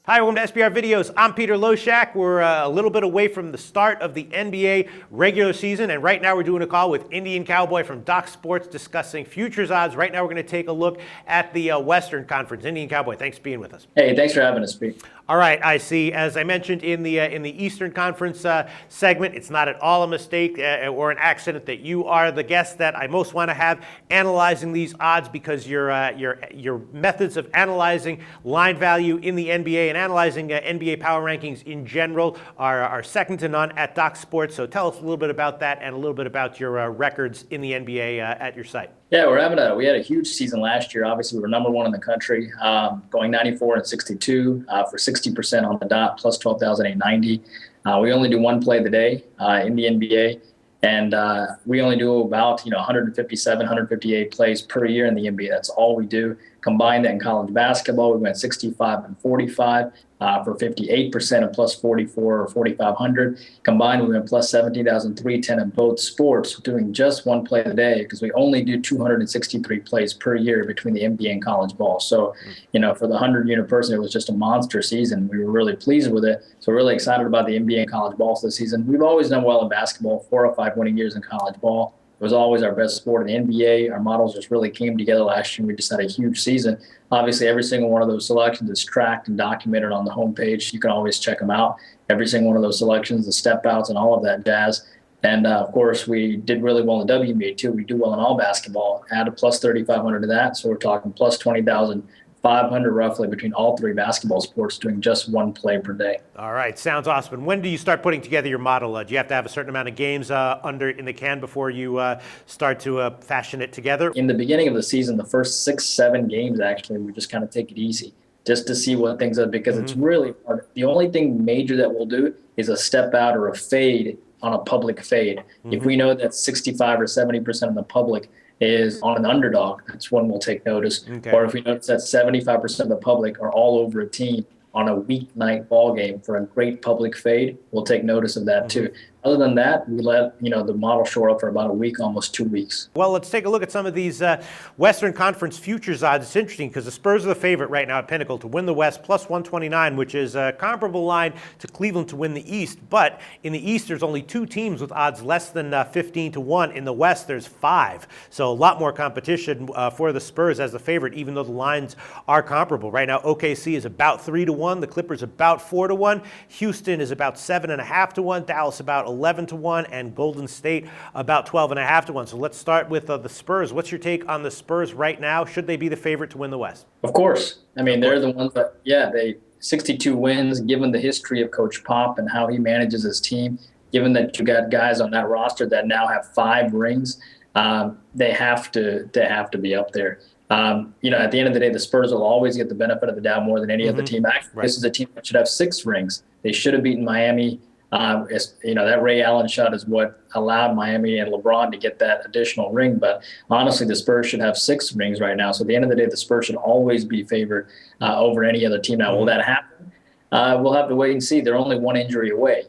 Hi, welcome to SBR Videos. I'm Peter Loshak. We're a little bit away from the start of the NBA regular season, and right now we're doing a call with Indian Cowboy from Doc Sports discussing futures odds. Right now we're going to take a look at the Western Conference. Indian Cowboy, thanks for being with us. Hey, thanks for having us, Pete. All right, I see. As I mentioned in the Eastern Conference segment, it's not at all a mistake or an accident that you are the guest that I most want to have analyzing these odds, because your methods of analyzing line value in the NBA and analyzing NBA power rankings in general are second to none at Doc Sports. So tell us a little bit about that and a little bit about your records in the NBA at your site. Yeah, we had a huge season last year. Obviously, we were number one in the country, going 94 and 62 for 60% on the dot, plus 12,890. We only do one play of the day in the NBA, and we only do about 157, 158 plays per year in the NBA. That's all we do. Combined that in college basketball, we went 65 and 45 for 58% and plus 44 or 4,500. Combined, we went plus 17,310 in both sports, doing just one play a day, because we only do 263 plays per year between the NBA and college ball. So, for the 100-unit person, it was just a monster season. We were really pleased with it. So we're really excited about the NBA and college ball this season. We've always done well in basketball, 4 or 5 winning years in college ball. It was always our best sport in the NBA. Our models just really came together last year. We just had a huge season. Obviously, every single one of those selections is tracked and documented on the homepage. You can always check them out. Every single one of those selections, the step outs and all of that jazz. And, of course, we did really well in the WNBA, too. We do well in all basketball. Add a plus 3,500 to that. So we're talking plus 20,500 roughly between all 3 basketball sports, doing just one play per day. All right, sounds awesome. And when do you start putting together your model? Do you have to have a certain amount of games in the can before you start to fashion it together? In the beginning of the season, the first 6, 7 games, actually, we just kind of take it easy just to see what things are, because it's really hard. The only thing major that we'll do is a step out or a fade on a public fade. If we know that 65 or 70% of the public is on an underdog, that's when we'll take notice. Okay. Or if we notice that 75% of the public are all over a team on a weeknight ball game for a great public fade, we'll take notice of that too. Other than that, we let the model show up for about a week, almost 2 weeks. Well, let's take a look at some of these Western Conference futures odds. It's interesting because the Spurs are the favorite right now at Pinnacle to win the West, plus 129, which is a comparable line to Cleveland to win the East. But in the East, there's only 2 teams with odds less than 15 to 1. In the West, there's 5. So a lot more competition for the Spurs as the favorite, even though the lines are comparable. Right now, OKC is about 3 to 1. The Clippers about 4 to 1. Houston is about 7.5 to 1. Dallas about 11 to 1, and Golden State about 12.5 to 1. So let's start with the Spurs. What's your take on the Spurs right now? Should they be the favorite to win the West? Of course. I mean, they're the ones that, they 62 wins, given the history of Coach Pop and how he manages his team, given that you got guys on that roster that now have 5 rings, they have to be up there. At the end of the day, the Spurs will always get the benefit of the doubt more than any other team. Actually, This is a team that should have 6 rings. They should have beaten Miami. That Ray Allen shot is what allowed Miami and LeBron to get that additional ring. But honestly, the Spurs should have 6 rings right now. So at the end of the day, the Spurs should always be favored over any other team. Now, will that happen? We'll have to wait and see. They're only 1 injury away,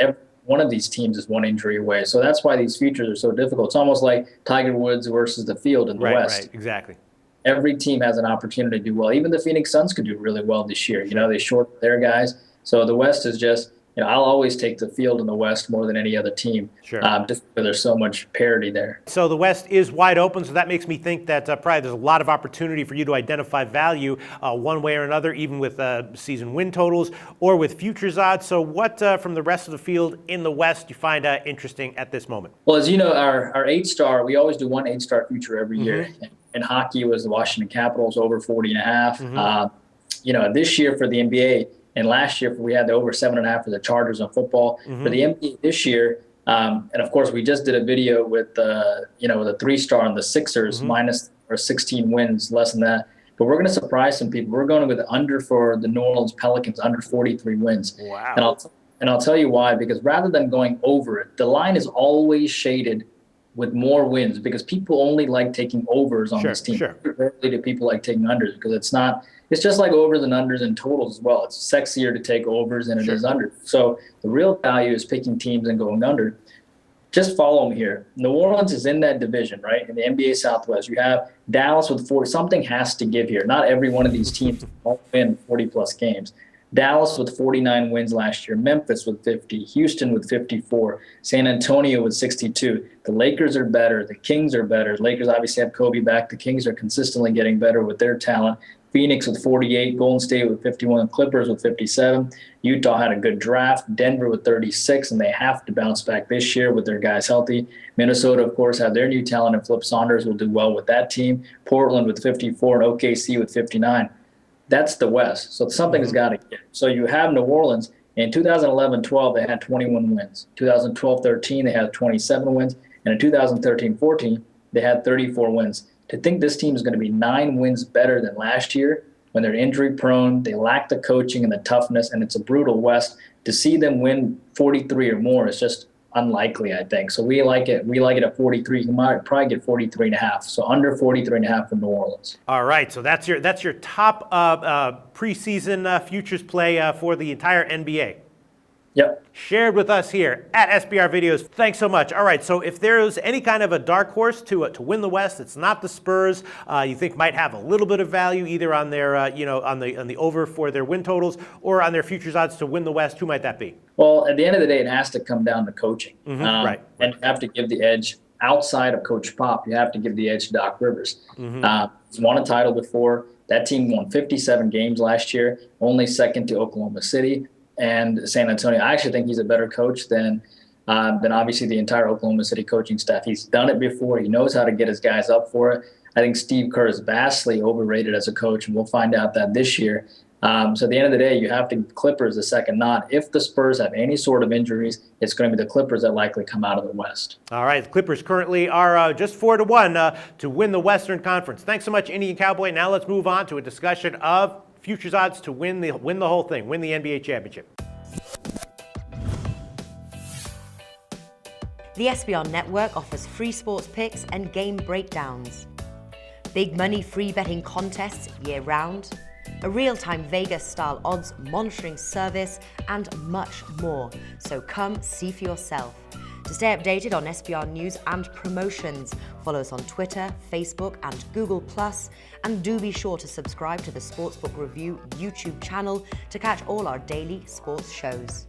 Every one of these teams is 1 injury away. So that's why these futures are so difficult. It's almost like Tiger Woods versus the field in the West. Right, exactly. Every team has an opportunity to do well. Even the Phoenix Suns could do really well this year. They short their guys. So the West is just, I'll always take the field in the West more than any other team, just because there's so much parity there. So the West is wide open, so that makes me think that probably there's a lot of opportunity for you to identify value one way or another, even with season win totals or with futures odds. So what from the rest of the field in the West you find interesting at this moment? Well, as you know, our 8-star, we always do one 8-star future every year. In hockey, it was the Washington Capitals over 40.5. This year for the NBA, and last year, we had the over 7.5 for the Chargers on football. For the NBA this year, and of course, we just did a video with the 3-star on the Sixers, minus or 16 wins, less than that. But we're going to surprise some people. We're going with the under for the New Orleans Pelicans, under 43 wins. Wow. And I'll tell you why, because rather than going over it, the line is always shaded with more wins, because people only like taking overs on this team. Rarely do people like taking unders, because it's just like overs and unders and totals as well. It's sexier to take overs than it is under. So the real value is picking teams and going under. Just follow them here. New Orleans is in that division, right? In the NBA Southwest, you have Dallas with 40. Something has to give here. Not every one of these teams will win 40-plus games. Dallas with 49 wins last year, Memphis with 50, Houston with 54, San Antonio with 62. The Lakers are better. The Kings are better. Lakers obviously have Kobe back. The Kings are consistently getting better with their talent. Phoenix with 48, Golden State with 51, Clippers with 57. Utah had a good draft, Denver with 36, and they have to bounce back this year with their guys healthy. Minnesota, of course, have their new talent, and Flip Saunders will do well with that team. Portland with 54 and OKC with 59. That's the West. So something has got to give. So you have New Orleans. In 2011-12, they had 21 wins. 2012-13, they had 27 wins. And in 2013-14, they had 34 wins. To think this team is going to be 9 wins better than last year when they're injury prone, they lack the coaching and the toughness, and it's a brutal West, to see them win 43 or more is just unlikely, I think. So we like it. We like it at 43. You might probably get 43.5. So under 43.5 for New Orleans. All right. So that's your top preseason futures play for the entire NBA. Yep. Shared with us here at SBR Videos. Thanks so much. All right, so if there's any kind of a dark horse to win the West, it's not the Spurs. You think might have a little bit of value either on their on the over for their win totals or on their futures odds to win the West. Who might that be? Well, at the end of the day, it has to come down to coaching. Right. And you have to give the edge outside of Coach Pop. You have to give the edge to Doc Rivers. He's won a title before. That team won 57 games last year, only second to Oklahoma City and San Antonio. I actually think he's a better coach than obviously the entire Oklahoma City coaching staff. He's done it before. He knows how to get his guys up for it. I think Steve Kerr is vastly overrated as a coach, and we'll find out that this year. So at the end of the day, you have to give Clippers the second nod. If the Spurs have any sort of injuries, it's going to be the Clippers that likely come out of the West. All right, the Clippers currently are just 4-1 to win the Western Conference. Thanks so much, Indian Cowboy. Now let's move on to a discussion of futures odds to win the whole thing, win the NBA championship. The SBR Network offers free sports picks and game breakdowns, big money free betting contests year-round, a real-time Vegas-style odds monitoring service, and much more. So come see for yourself. To stay updated on SBR news and promotions, follow us on Twitter, Facebook, and Google+, and do be sure to subscribe to the Sportsbook Review YouTube channel to catch all our daily sports shows.